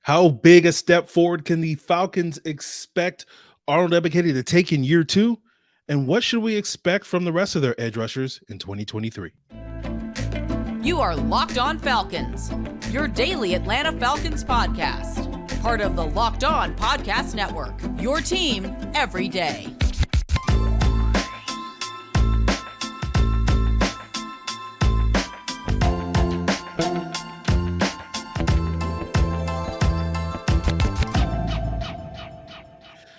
How big a step forward can the Falcons expect Arnold Ebiketie to take in year two? And what should we expect from the rest of their edge rushers in 2023? You are Locked On Falcons, your daily Atlanta Falcons podcast. Part of the Locked On Podcast Network, your team every day.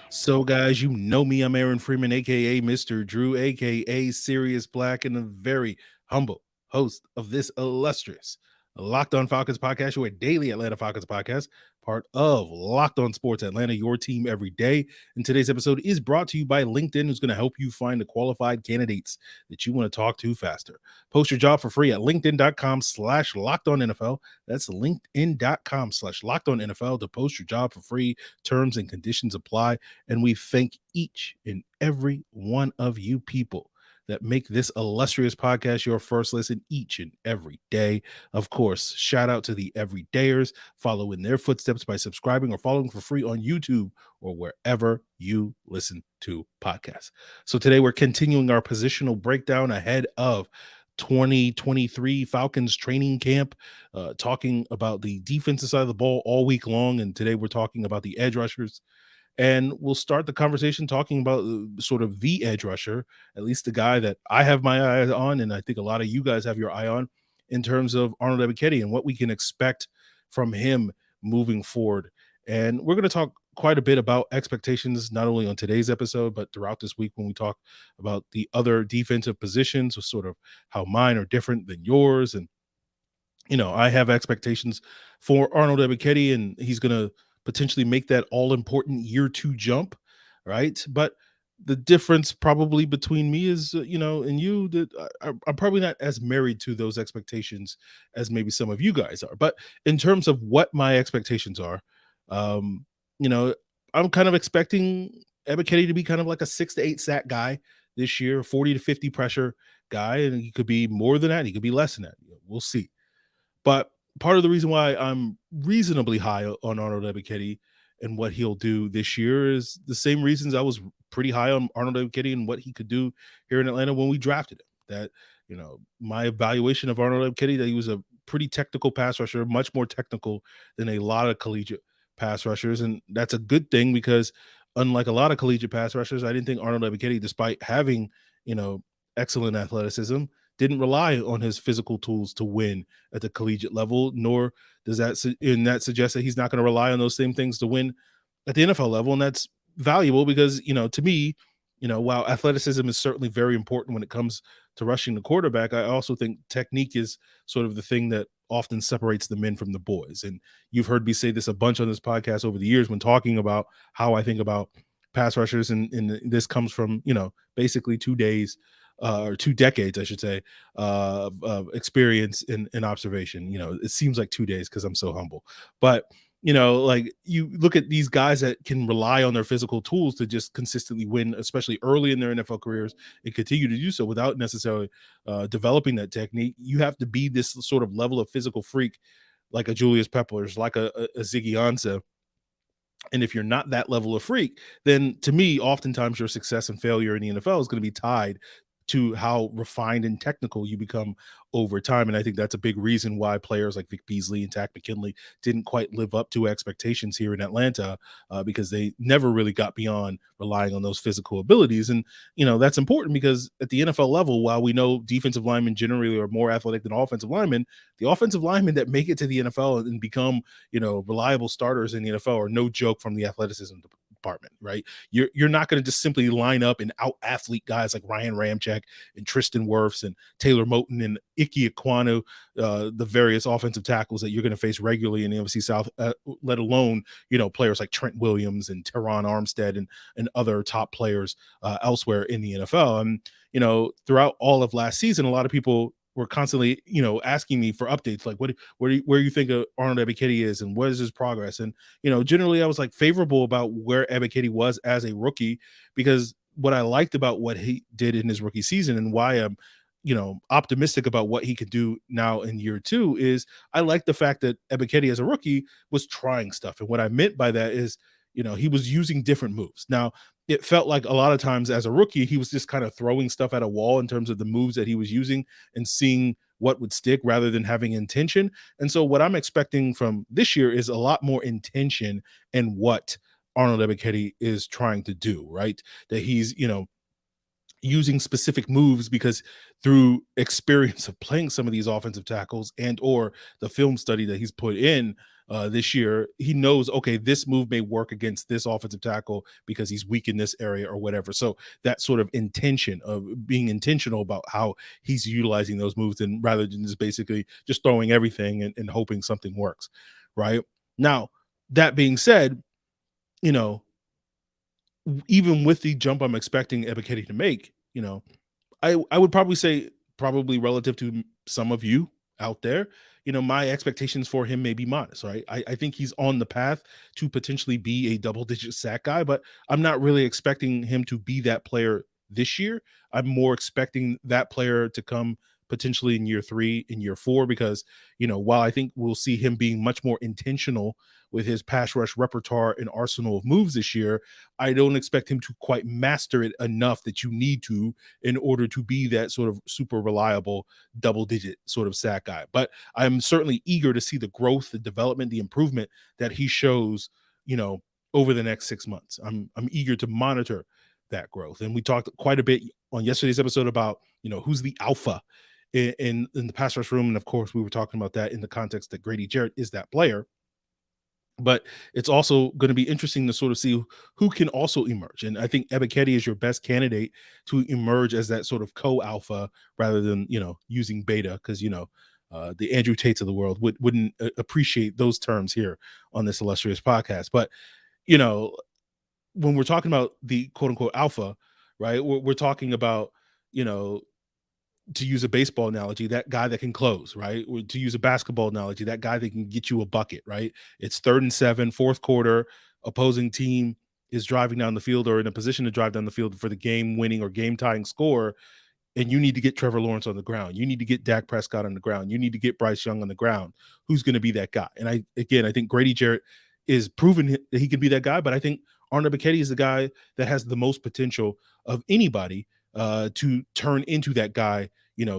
So, guys, you know me. I'm Aaron Freeman, aka Mr. Drew, aka Sirius Black, and a very humble host of this illustrious Locked On Falcons podcast, your daily Atlanta Falcons podcast, part of Locked On Sports Atlanta, your team every day. And today's episode is brought to you by LinkedIn, who's going to help you find the qualified candidates that you want to talk to faster. Post your job for free at linkedin.com/LockedOnNFL. That's linkedin.com/LockedOnNFL to post your job for free. Terms and conditions apply. And we thank each and every one of you people that make this illustrious podcast your first listen each and every day. Of course, shout out to the everydayers. Follow in their footsteps by subscribing or following for free on YouTube or wherever you listen to podcasts. So today we're continuing our positional breakdown ahead of 2023 Falcons training camp, talking about the defensive side of the ball all week long. And today we're talking about the edge rushers. And we'll start the conversation talking about sort of the edge rusher, at least the guy that I have my eye on, and I think a lot of you guys have your eye on, in terms of Arnold Ebiketie and what we can expect from him moving forward. And we're going to talk quite a bit about expectations, not only on today's episode, but throughout this week when we talk about the other defensive positions, or sort of how mine are different than yours. And, you know, I have expectations for Arnold Ebiketie, and he's going to potentially make that all-important year two jump, right? But the difference probably between me is, and you, that I'm probably not as married to those expectations as maybe some of you guys are. But in terms of what my expectations are, um, you know, I'm kind of expecting Ebiketie to be kind of like a 6 to 8 sack guy this year, 40 to 50 pressure guy, and he could be more than that. He could be less than that. We'll see. But part of the reason why I'm reasonably high on Arnold Ebiketie and what he'll do this year is the same reasons I was pretty high on Arnold Ebiketie and what he could do here in Atlanta when we drafted him. That, my evaluation of Arnold Ebiketie, that he was a pretty technical pass rusher, much more technical than a lot of collegiate pass rushers. And that's a good thing because unlike a lot of collegiate pass rushers, I didn't think Arnold Ebiketie, despite having, excellent athleticism, didn't rely on his physical tools to win at the collegiate level, nor does that suggest that he's not going to rely on those same things to win at the NFL level. And that's valuable because, to me, while athleticism is certainly very important when it comes to rushing the quarterback, I also think technique is sort of the thing that often separates the men from the boys. And you've heard me say this a bunch on this podcast over the years when talking about how I think about pass rushers. And this comes from, basically 2 days or 2 decades, I should say, of experience and observation. It seems like 2 days because I'm so humble. But, like you look at these guys that can rely on their physical tools to just consistently win, especially early in their NFL careers, and continue to do so without necessarily developing that technique. You have to be this sort of level of physical freak, like a Julius Peppers, like a Ziggy Ansah. And if you're not that level of freak, then to me, oftentimes your success and failure in the NFL is going to be tied to how refined and technical you become over time. And I think that's a big reason why players like Vic Beasley and Takk McKinley didn't quite live up to expectations here in Atlanta, because they never really got beyond relying on those physical abilities. And, that's important because at the NFL level, while we know defensive linemen generally are more athletic than offensive linemen, the offensive linemen that make it to the NFL and become, reliable starters in the NFL are no joke from the athleticism department, right? You're not going to just simply line up and out athlete guys like Ryan Ramczyk and Tristan Wirfs and Taylor Moton and Ike Ekwonu, the various offensive tackles that you're going to face regularly in the NFC South, let alone, players like Trent Williams and Teron Armstead and other top players elsewhere in the NFL. And, throughout all of last season, a lot of people were constantly, asking me for updates, like where you think Arnold Ebiketie is and what is his progress. And, generally I was like favorable about where Ebiketie was as a rookie, because what I liked about what he did in his rookie season and why I'm, optimistic about what he could do now in year 2 is I like the fact that Ebiketie as a rookie was trying stuff. And what I meant by that is, he was using different moves. Now, it felt like a lot of times as a rookie, he was just kind of throwing stuff at a wall in terms of the moves that he was using and seeing what would stick rather than having intention. And so what I'm expecting from this year is a lot more intention in what Arnold Ebiketie is trying to do, right? That he's, using specific moves because through experience of playing some of these offensive tackles and or the film study that he's put in this year, he knows, okay, this move may work against this offensive tackle because he's weak in this area or whatever. So that sort of intention of being intentional about how he's utilizing those moves, and rather than just basically just throwing everything and hoping something works, right? Now, that being said, even with the jump I'm expecting Ebiketie to make, I would probably say, probably relative to some of you out there, my expectations for him may be modest, right? I think he's on the path to potentially be a double-digit sack guy, but I'm not really expecting him to be that player this year. I'm more expecting that player to come potentially in year 3, in year 4, because, while I think we'll see him being much more intentional with his pass rush repertoire and arsenal of moves this year, I don't expect him to quite master it enough that you need to in order to be that sort of super reliable double-digit sort of sack guy. But I'm certainly eager to see the growth, the development, the improvement that he shows, over the next 6 months. I'm eager to monitor that growth. And we talked quite a bit on yesterday's episode about, who's the alpha in the pass rush room. And of course, we were talking about that in the context that Grady Jarrett is that player. But it's also going to be interesting to sort of see who can also emerge. And I think Ebiketie is your best candidate to emerge as that sort of co-alpha rather than, using beta, because, the Andrew Tates of the world wouldn't appreciate those terms here on this illustrious podcast. But, when we're talking about the quote unquote alpha, right, we're talking about, to use a baseball analogy, that guy that can close, right? Or to use a basketball analogy, that guy that can get you a bucket, right? It's 3rd and 7, fourth quarter, opposing team is driving down the field or in a position to drive down the field for the game winning or game tying score. And you need to get Trevor Lawrence on the ground. You need to get Dak Prescott on the ground. You need to get Bryce Young on the ground. Who's going to be that guy? And I think Grady Jarrett is proven that he can be that guy, but I think Arnold Ebiketie is the guy that has the most potential of anybody to turn into that guy,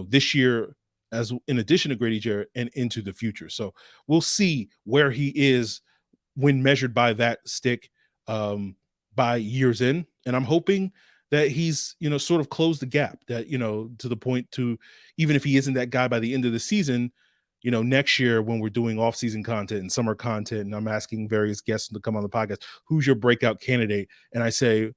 this year, as in addition to Grady Jarrett, and into the future. So we'll see where he is when measured by that stick by years in. And I'm hoping that he's, sort of closed the gap, that, to the point to, even if he isn't that guy by the end of the season, next year when we're doing off-season content and summer content, and I'm asking various guests to come on the podcast, who's your breakout candidate? And I say,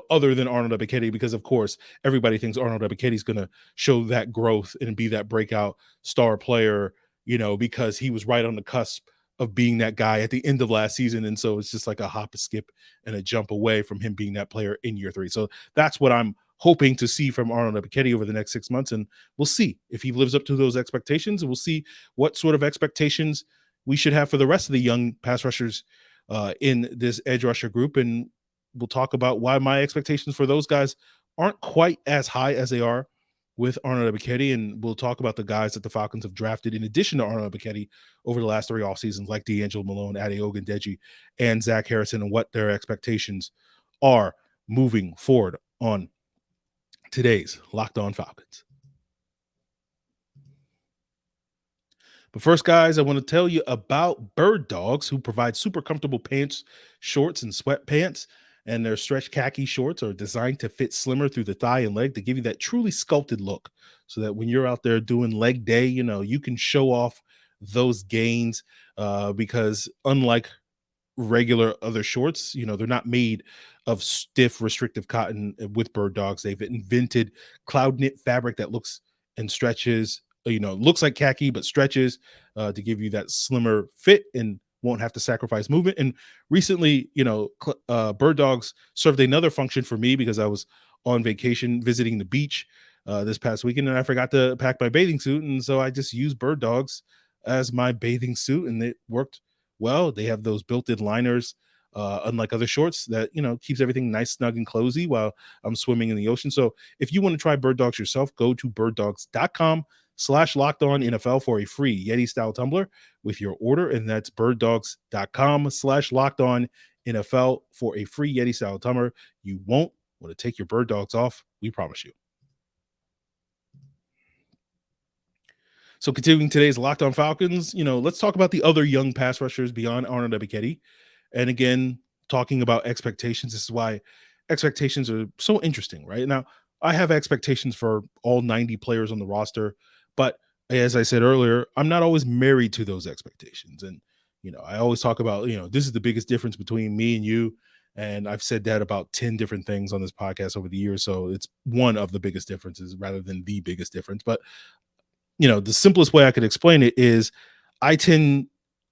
other than Arnold Ebiketie, because of course everybody thinks Arnold Ebiketie is going to show that growth and be that breakout star player, because he was right on the cusp of being that guy at the end of last season. And so it's just like a hop, a skip, and a jump away from him being that player in year 3. So that's what I'm hoping to see from Arnold Ebiketie over the next 6 months. And we'll see if he lives up to those expectations. And we'll see what sort of expectations we should have for the rest of the young pass rushers in this edge rusher group. And we'll talk about why my expectations for those guys aren't quite as high as they are with Arnold Ebiketie. And we'll talk about the guys that the Falcons have drafted in addition to Arnold Ebiketie over the last 3 off seasons, like DeAngelo Malone, Ade Ogundeji, and Zach Harrison, and what their expectations are moving forward on today's Locked On Falcons. But first, guys, I want to tell you about Bird Dogs, who provide super comfortable pants, shorts, and sweatpants. And their stretch khaki shorts are designed to fit slimmer through the thigh and leg to give you that truly sculpted look, so that when you're out there doing leg day, you can show off those gains because unlike regular other shorts, they're not made of stiff restrictive cotton. With Bird Dogs, they've invented cloud knit fabric that looks and stretches, looks like khaki but stretches to give you that slimmer fit and won't have to sacrifice movement. And recently, Bird Dogs served another function for me because I was on vacation visiting the beach this past weekend, and I forgot to pack my bathing suit, and so I just used Bird Dogs as my bathing suit, and it worked well. They have those built-in liners unlike other shorts that, keeps everything nice, snug, and cozy while I'm swimming in the ocean. So if you want to try Bird Dogs yourself, go to birddogs.com/lockedonnfl for a free Yeti style tumbler with your order. And that's birddogs.com/lockedonnfl for a free Yeti style tumbler. You won't want to take your Bird Dogs off. We promise you. So continuing today's Locked On Falcons, let's talk about the other young pass rushers beyond Arnold Ebiketie. And again, talking about expectations, this is why expectations are so interesting, right? Now, I have expectations for all 90 players on the roster, but as I said earlier, I'm not always married to those expectations. And, I always talk about, this is the biggest difference between me and you. And I've said that about 10 different things on this podcast over the years. So it's one of the biggest differences rather than the biggest difference. But the simplest way I could explain it is I tend,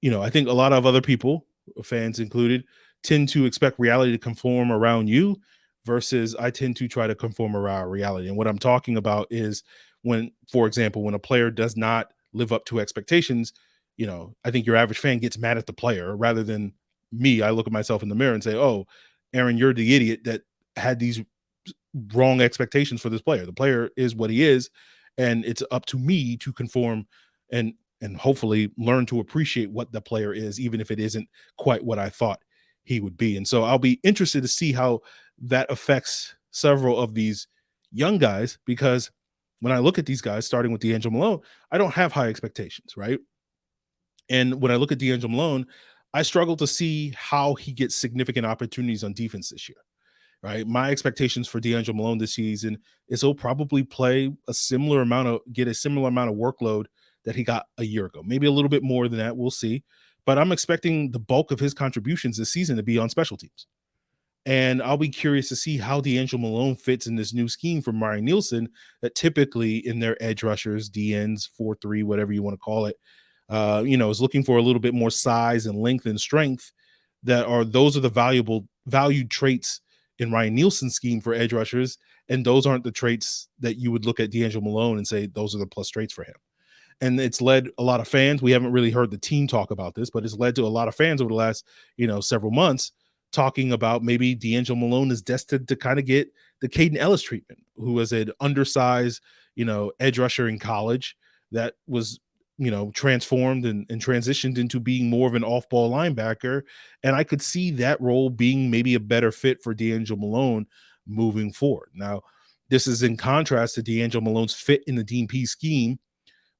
I think a lot of other people, fans included, tend to expect reality to conform around you versus I tend to try to conform around reality. And what I'm talking about is when, for example, when a player does not live up to expectations, I think your average fan gets mad at the player rather than me. I look at myself in the mirror and say, oh, Aaron, you're the idiot that had these wrong expectations for this player. The player is what he is. And it's up to me to conform and hopefully learn to appreciate what the player is, even if it isn't quite what I thought he would be. And so I'll be interested to see how that affects several of these young guys, because when I look at these guys, starting with DeAngelo Malone, I don't have high expectations, right? And when I look at DeAngelo Malone, I struggle to see how he gets significant opportunities on defense this year. Right. My expectations for DeAngelo Malone this season is he'll probably get a similar amount of workload that he got a year ago, maybe a little bit more than that. We'll see. But I'm expecting the bulk of his contributions this season to be on special teams. And I'll be curious to see how DeAngelo Malone fits in this new scheme from Ryan Nielsen that typically in their edge rushers, DNs, 4-3, whatever you want to call it, is looking for a little bit more size and length and strength. Those are the valued traits in Ryan Nielsen's scheme for edge rushers, and those aren't the traits that you would look at DeAngelo Malone and say those are the plus traits for him. And it's led a lot of fans. We haven't really heard the team talk about this, but it's led to a lot of fans over the last, several months talking about maybe DeAngelo Malone is destined to kind of get the Caden Ellis treatment, who was an undersized, edge rusher in college that was transformed and transitioned into being more of an off-ball linebacker. And I could see that role being maybe a better fit for DeAngelo Malone moving forward. Now, this is in contrast to DeAngelo Malone's fit in the DP scheme,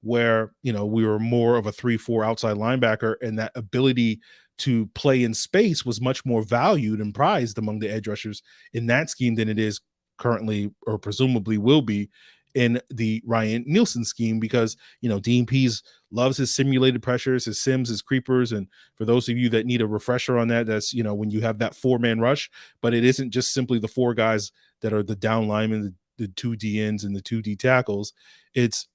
where, we were more of a 3-4 outside linebacker, and that ability to play in space was much more valued and prized among the edge rushers in that scheme than it is currently, or presumably will be, in the Ryan Nielsen scheme, because, DPs loves his simulated pressures, his sims, his creepers. And for those of you that need a refresher on that, that's, when you have that 4-man rush, but it isn't just simply the 4 guys that are the down linemen, the 2 DNs and the 2 D tackles. It's,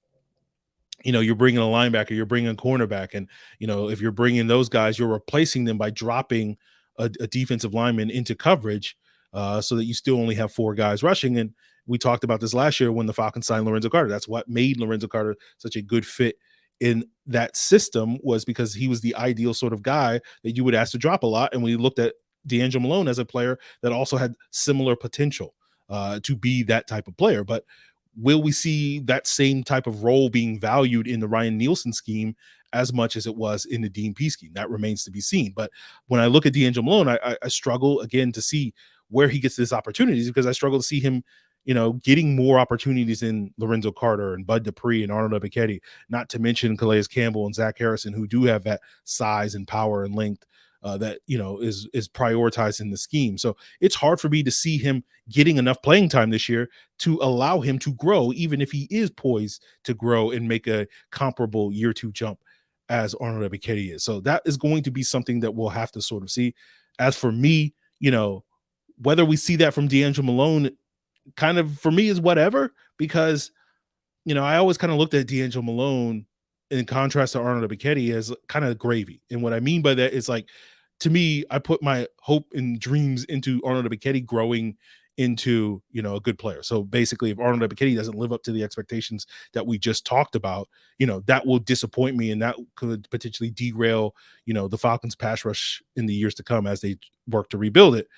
you're bringing a linebacker, you're bringing a cornerback. And, if you're bringing those guys, you're replacing them by dropping a defensive lineman into coverage, so that you still only have 4 guys rushing. And we talked about this last year when the Falcons signed Lorenzo Carter. That's what made Lorenzo Carter such a good fit in that system, was because he was the ideal sort of guy that you would ask to drop a lot. And we looked at DeAngelo Malone as a player that also had similar potential to be that type of player. But will we see that same type of role being valued in the Ryan Nielsen scheme as much as it was in the DP scheme? That remains to be seen. But when I look at DeAngelo Malone, I struggle again to see where he gets his opportunities, because I struggle to see him, getting more opportunities in Lorenzo Carter and Bud Dupree and Arnold Ebiketie, not to mention Calais Campbell and Zach Harrison, who do have that size and power and length that, is prioritized in the scheme. So it's hard for me to see him getting enough playing time this year to allow him to grow, even if he is poised to grow and make a comparable year 2 jump as Arnold Ebiketie is. So that is going to be something that we'll have to sort of see. As for me, whether we see that from DeAngelo Malone, kind of for me is whatever, because, I always kind of looked at DeAngelo Malone in contrast to Arnold Ebiketie as kind of gravy. And what I mean by that is, like, to me, I put my hope and dreams into Arnold Ebiketie growing into, a good player. So basically, if Arnold Ebiketie doesn't live up to the expectations that we just talked about, that will disappoint me, and that could potentially derail, the Falcons pass rush in the years to come as they work to rebuild it.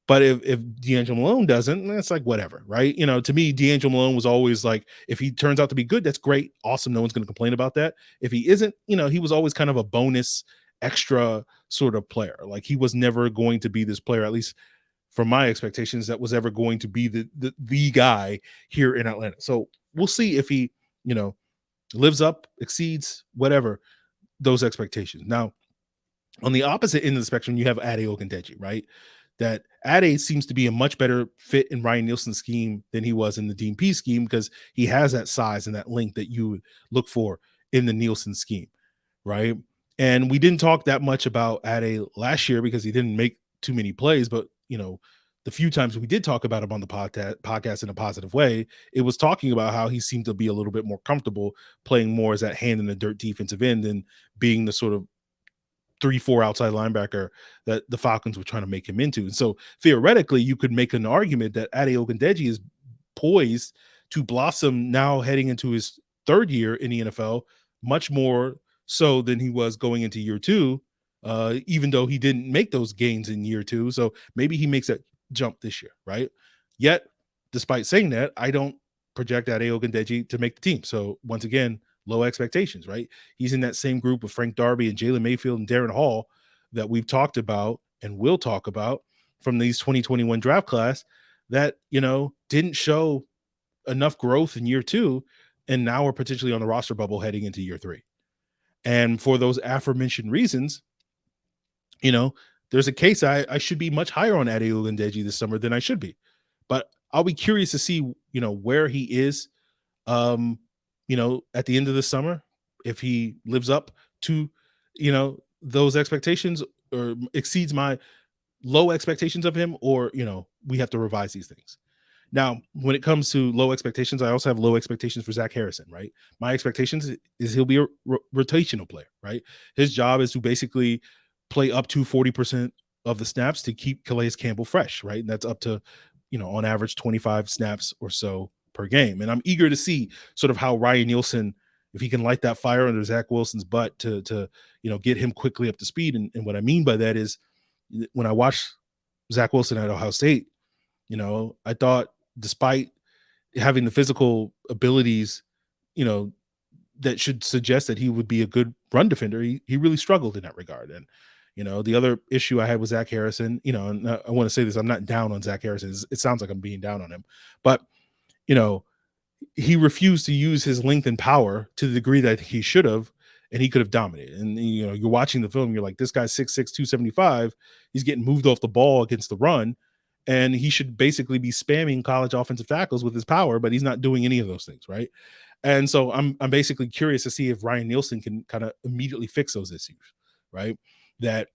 But if DeAngelo Malone doesn't, it's like whatever, right? To me, DeAngelo Malone was always like, if he turns out to be good, that's great, awesome. No one's going to complain about that. If he isn't, he was always kind of a bonus, extra sort of player. Like he was never going to be this player, at least from my expectations, that was ever going to be the guy here in Atlanta. So we'll see if he, lives up, exceeds, whatever those expectations. Now, on the opposite end of the spectrum, you have Ade Ogundeji, right? That Ade seems to be a much better fit in Ryan Nielsen's scheme than he was in the Dean P scheme, because he has that size and that length that you would look for in the Nielsen scheme, right? And we didn't talk that much about Ade last year because he didn't make too many plays, but the few times we did talk about him on the podcast in a positive way, it was talking about how he seemed to be a little bit more comfortable playing more as that hand in the dirt defensive end and being the sort of 3-4 outside linebacker that the Falcons were trying to make him into. And so theoretically, you could make an argument that Ade Ogundeji is poised to blossom now heading into his third year in the NFL, much more so than he was going into year two, even though he didn't make those gains in year two. So maybe he makes that jump this year, right? Yet, despite saying that, I don't project Ade Ogundeji to make the team. So once again, low expectations, right? He's in that same group with Frank Darby and Jalen Mayfield and Darren Hall that we've talked about and will talk about from these 2021 draft class that, didn't show enough growth in year two. And now we're potentially on the roster bubble heading into year three. And for those aforementioned reasons, there's a case I should be much higher on Ade Ogundeji this summer than I should be. But I'll be curious to see, where he is, at the end of the summer, if he lives up to, those expectations or exceeds my low expectations of him, or, we have to revise these things. Now, when it comes to low expectations, I also have low expectations for Zach Harrison, right? My expectations is he'll be a rotational player, right? His job is to basically play up to 40% of the snaps to keep Calais Campbell fresh, right? And that's up to, on average 25 snaps or so per game. And I'm eager to see sort of how Ryan Nielsen, if he can light that fire under Zach Wilson's butt to get him quickly up to speed. And what I mean by that is, when I watched Zach Wilson at Ohio State, I thought, despite having the physical abilities, that should suggest that he would be a good run defender, he really struggled in that regard. And, the other issue I had with Zach Harrison, and I want to say this, I'm not down on Zach Harrison. It sounds like I'm being down on him, but, he refused to use his length and power to the degree that he should have, and he could have dominated. And, you're watching the film, you're like, this guy's 6'6", 275. He's getting moved off the ball against the run, and he should basically be spamming college offensive tackles with his power, but he's not doing any of those things, right? And so I'm basically curious to see if Ryan Nielsen can kind of immediately fix those issues, right? That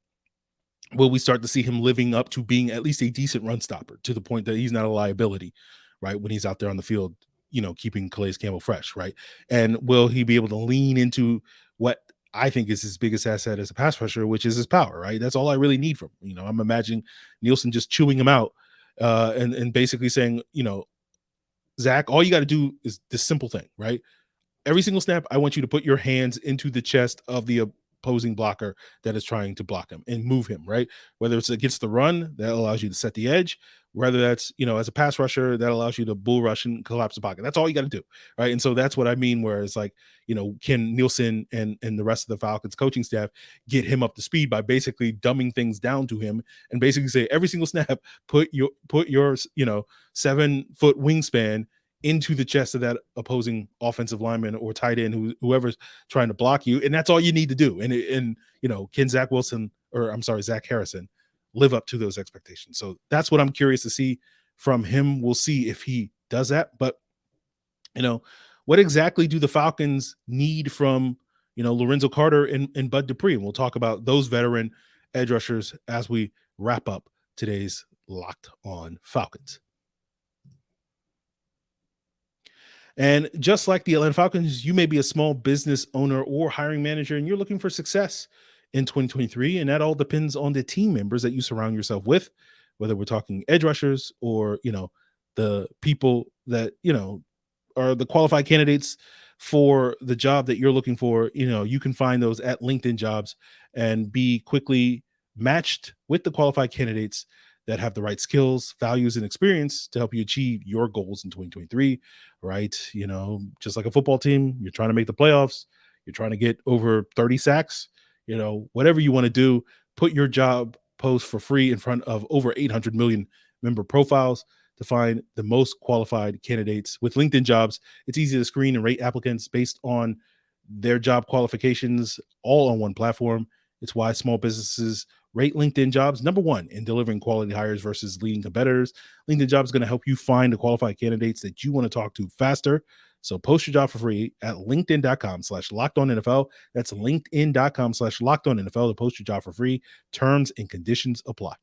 will we start to see him living up to being at least a decent run stopper to the point that he's not a liability, right? When he's out there on the field, keeping Calais Campbell fresh, right? And will he be able to lean into what I think is his biggest asset as a pass rusher, which is his power, right? That's all I really need from him. I'm imagining Nielsen just chewing him out and basically saying, Zach, all you got to do is this simple thing, right? Every single snap, I want you to put your hands into the chest of the opposing blocker that is trying to block him and move him, right? Whether it's against the run, that allows you to set the edge. Whether that's, as a pass rusher, that allows you to bull rush and collapse the pocket. That's all you got to do, right? And so that's what I mean, where it's like, can Nielsen and the rest of the Falcons coaching staff get him up to speed by basically dumbing things down to him and basically say, every single snap, put your 7-foot wingspan into the chest of that opposing offensive lineman or tight end, whoever's trying to block you. And that's all you need to do. And can Zach Harrison live up to those expectations? So that's what I'm curious to see from him. We'll see if he does that. But, what exactly do the Falcons need from, Lorenzo Carter and Bud Dupree? And we'll talk about those veteran edge rushers as we wrap up today's Locked On Falcons. And just like the Atlanta Falcons, you may be a small business owner or hiring manager, and you're looking for success in 2023. And that all depends on the team members that you surround yourself with. whether we're talking edge rushers or, the people that, are the qualified candidates for the job that you're looking for. You can find those at LinkedIn Jobs and be quickly matched with the qualified candidates that have the right skills, values, and experience to help you achieve your goals in 2023, right? Just like a football team, you're trying to make the playoffs, you're trying to get over 30 sacks, whatever you want to do, put your job post for free in front of over 800 million member profiles to find the most qualified candidates. With LinkedIn Jobs, it's easy to screen and rate applicants based on their job qualifications all on one platform. It's why small businesses rate LinkedIn Jobs number one in delivering quality hires versus leading competitors. LinkedIn Jobs is going to help you find the qualified candidates that you want to talk to faster. So post your job for free at linkedin.com/lockedonnfl. That's linkedin.com/lockedonnfl to post your job for free. Terms and conditions apply.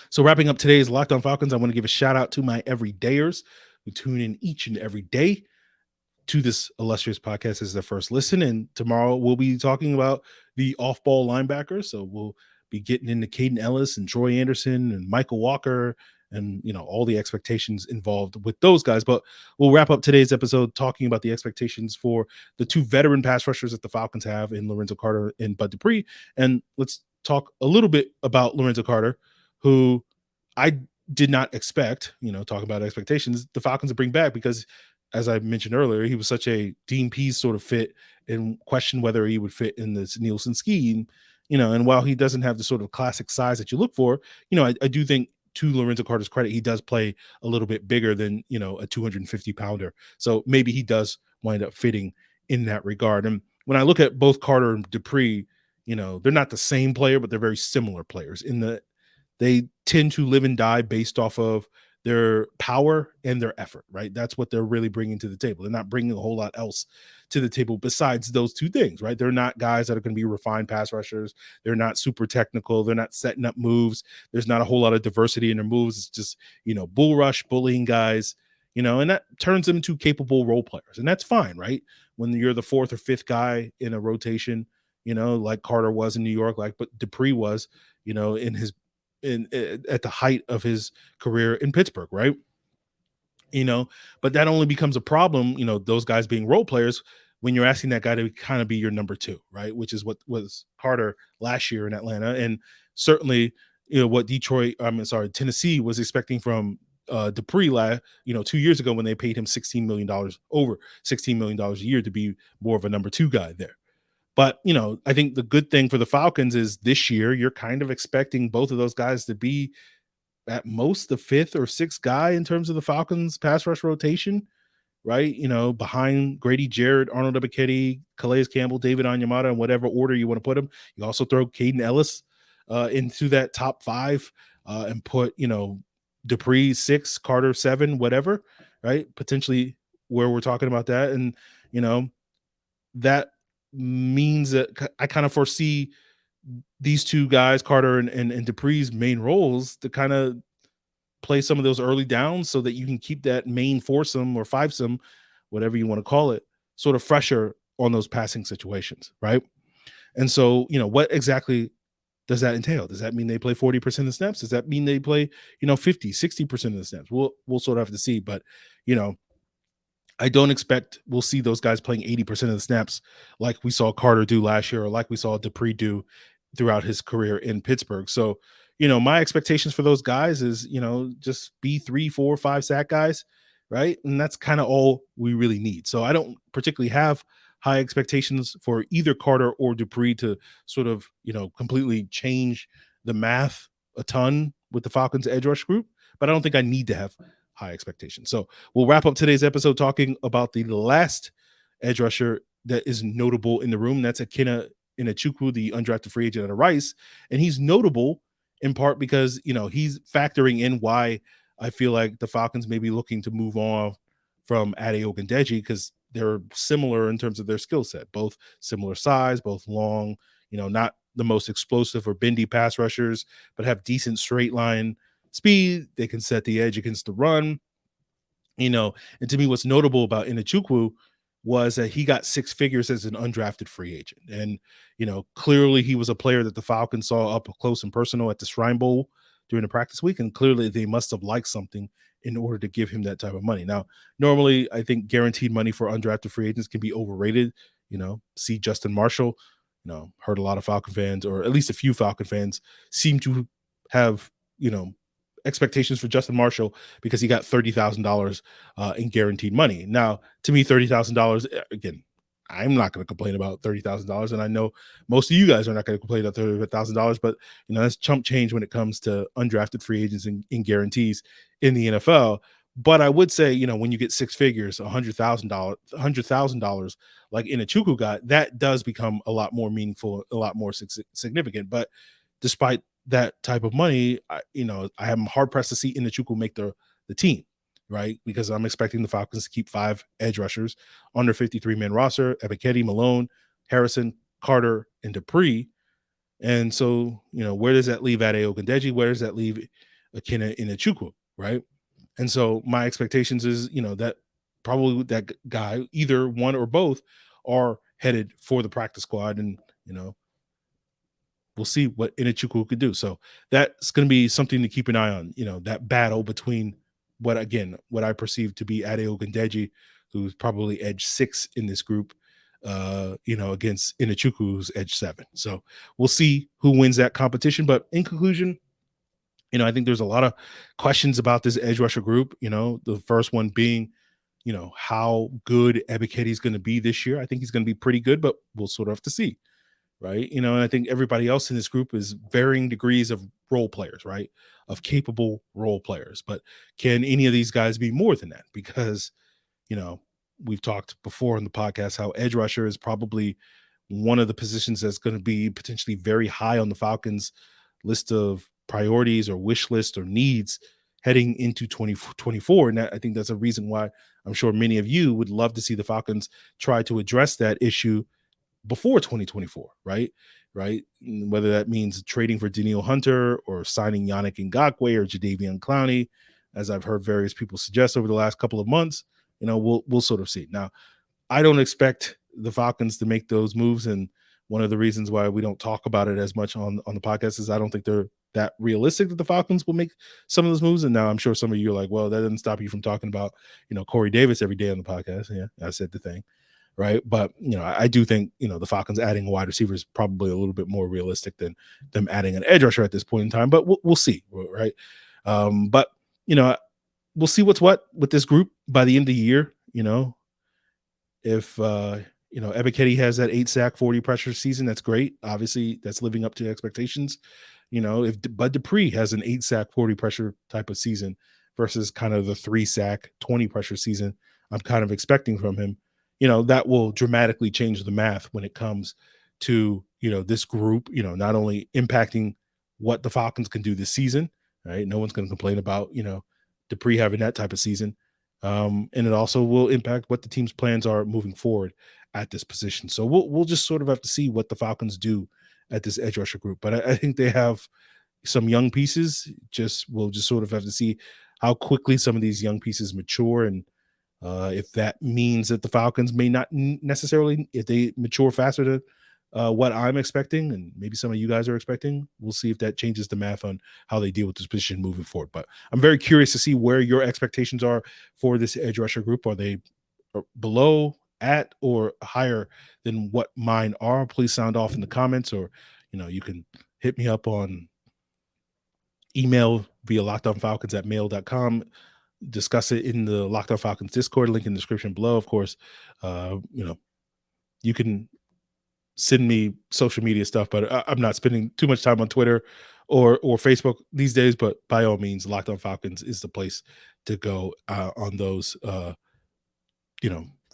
So wrapping up today's Locked On Falcons, I want to give a shout out to my everydayers who tune in each and every day to this illustrious podcast as their first listen. And tomorrow we'll be talking about the off-ball linebackers. So we'll be getting into Caden Ellis and Troy Anderson and Michael Walker and, all the expectations involved with those guys. But we'll wrap up today's episode talking about the expectations for the two veteran pass rushers that the Falcons have in Lorenzo Carter and Bud Dupree. And let's talk a little bit about Lorenzo Carter, who I did not expect, talk about expectations, the Falcons to bring back, because as I mentioned earlier, he was such a Dean Pease sort of fit and questioned whether he would fit in this Nielsen scheme, and while he doesn't have the sort of classic size that you look for, I do think, to Lorenzo Carter's credit, he does play a little bit bigger than, a 250 pounder. So maybe he does wind up fitting in that regard. And when I look at both Carter and Dupree, they're not the same player, but they're very similar players in that they tend to live and die based off of their power and their effort, right? That's what they're really bringing to the table. They're not bringing a whole lot else to the table besides those two things, right? They're not guys that are going to be refined pass rushers. They're not super technical. They're not setting up moves. There's not a whole lot of diversity in their moves. It's just, bull rush, bullying guys, and that turns them into capable role players. And that's fine, right? When you're the fourth or fifth guy in a rotation, like Carter was in New York, but Dupree was, at the height of his career in Pittsburgh, right? But that only becomes a problem, those guys being role players, when you're asking that guy to kind of be your number two, right? Which is what was Carter last year in Atlanta. And certainly, what Tennessee was expecting from Dupree 2 years ago when they paid him $16 million, over $16 million a year, to be more of a number two guy there. But, I think the good thing for the Falcons is this year you're kind of expecting both of those guys to be at most the fifth or sixth guy in terms of the Falcons pass rush rotation, right? Behind Grady Jarrett, Arnold Ebiketie, Calais Campbell, David Onyemata, in whatever order you want to put them. You also throw Caden Ellis into that top five and put, Dupree 6, Carter 7, whatever, right? Potentially where we're talking about that. And, that means that I kind of foresee these two guys, Carter and Dupree's main roles, to kind of play some of those early downs so that you can keep that main foursome or fivesome, whatever you want to call it, sort of fresher on those passing situations, right? And so, what exactly does that entail? Does that mean they play 40% of the snaps? Does that mean they play, 50, 60% of the snaps? We'll sort of have to see, but, I don't expect we'll see those guys playing 80% of the snaps like we saw Carter do last year or like we saw Dupree do throughout his career in Pittsburgh. So, my expectations for those guys is, just be 3, 4, 5 sack guys, right? And that's kind of all we really need. So I don't particularly have high expectations for either Carter or Dupree to sort of, completely change the math a ton with the Falcons edge rush group, but I don't think I need to have high expectations. So we'll wrap up today's episode talking about the last edge rusher that is notable in the room. That's Ikenna Enechukwu, the undrafted free agent out of Rice. And he's notable in part because, he's factoring in why I feel like the Falcons may be looking to move on from Ade Ogundeji, because they're similar in terms of their skill set, both similar size, both long, not the most explosive or bendy pass rushers, but have decent straight line speed. They can set the edge against the run, and to me, what's notable about Enechukwu, was that he got 6 figures as an undrafted free agent. And, clearly he was a player that the Falcons saw up close and personal at the Shrine Bowl during the practice week. And clearly they must have liked something in order to give him that type of money. Now, normally I think guaranteed money for undrafted free agents can be overrated. See Justin Marshall, heard a lot of Falcon fans, or at least a few Falcon fans, seem to have, expectations for Justin Marshall because he got $30,000 in guaranteed money. Now, to me, $30,000, again, I'm not going to complain about $30,000, and I know most of you guys are not going to complain about $30,000, but that's chump change when it comes to undrafted free agents and guarantees in the NFL. But I would say, when you get 6 figures, $100,000 like Enechukwu got, that does become a lot more meaningful, a lot more significant. But despite that type of money, I am hard pressed to see Enechukwu make the team, right? Because I'm expecting the Falcons to keep 5 edge rushers on their 53-man roster: Ebiketie, Malone, Harrison, Carter, and Dupree. And so, where does that leave Ade Ogundeji? Where does that leave Ikenna Enechukwu, right? And so my expectations is, that probably that guy, either one or both, are headed for the practice squad. And, we'll see what Enechukwu could do. So that's going to be something to keep an eye on, that battle between what I perceive to be Ade Ogundeji, who's probably edge 6 in this group, against Enechukwu, who's edge 7. So we'll see who wins that competition. But in conclusion, I think there's a lot of questions about this edge rusher group. The first one being, how good Ebiketie is going to be this year. I think he's going to be pretty good, but we'll sort of have to see. Right. And I think everybody else in this group is varying degrees of role players, right? Of capable role players. But can any of these guys be more than that? Because, we've talked before in the podcast how edge rusher is probably one of the positions that's going to be potentially very high on the Falcons list of priorities or wish list or needs heading into 2024. And I think that's a reason why I'm sure many of you would love to see the Falcons try to address that issue before 2024, right? Whether that means trading for Danielle Hunter or signing Yannick Ngakoue or Jadeveon Clowney, as I've heard various people suggest over the last couple of months, we'll sort of see. Now, I don't expect the Falcons to make those moves, and one of the reasons why we don't talk about it as much on the podcast is I don't think they're that realistic that the Falcons will make some of those moves. And now I'm sure some of you are like, well, that doesn't stop you from talking about, Corey Davis every day on the podcast. Yeah, I said the thing. Right. But, I do think, the Falcons adding a wide receiver is probably a little bit more realistic than them adding an edge rusher at this point in time. But we'll see. Right. But, we'll see what's what with this group by the end of the year. If, Ebiketie has that 8 sack, 40 pressure season, that's great. Obviously, that's living up to expectations. If Bud Dupree has an 8 sack, 40 pressure type of season versus kind of the 3 sack, 20 pressure season I'm kind of expecting from him, that will dramatically change the math when it comes to, this group, not only impacting what the Falcons can do this season, right? No one's going to complain about, Dupree having that type of season. And it also will impact what the team's plans are moving forward at this position. So we'll just sort of have to see what the Falcons do at this edge rusher group. But I think they have some young pieces. We'll just sort of have to see how quickly some of these young pieces mature, and if that means that the Falcons may not necessarily, if they mature faster than what I'm expecting, and maybe some of you guys are expecting, we'll see if that changes the math on how they deal with this position moving forward. But I'm very curious to see where your expectations are for this edge rusher group. Are they below, at, or higher than what mine are? Please sound off in the comments, or you can hit me up on email via lockedonfalcons@mail.com. Discuss it in the Locked On Falcons Discord, link in the description below. Of course, you can send me social media stuff, but I'm not spending too much time on Twitter or Facebook these days. But by all means, Locked On Falcons is the place to go on those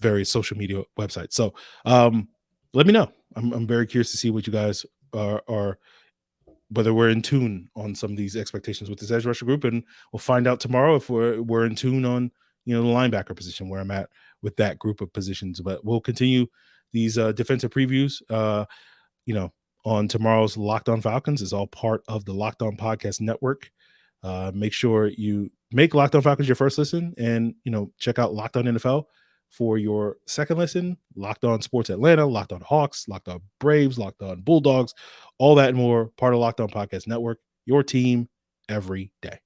various social media websites. So let me know. I'm very curious to see what you guys are whether we're in tune on some of these expectations with this edge rusher group, and we'll find out tomorrow if we're in tune on the linebacker position, where I'm at with that group of positions. But we'll continue these defensive previews on tomorrow's Locked On Falcons. Is all part of the Locked On Podcast Network. Make sure you make Locked On Falcons your first listen, and check out Locked On NFL For your second listen, Locked On Sports Atlanta, Locked On Hawks, Locked On Braves, Locked On Bulldogs, all that and more, part of Locked On Podcast Network, your team every day.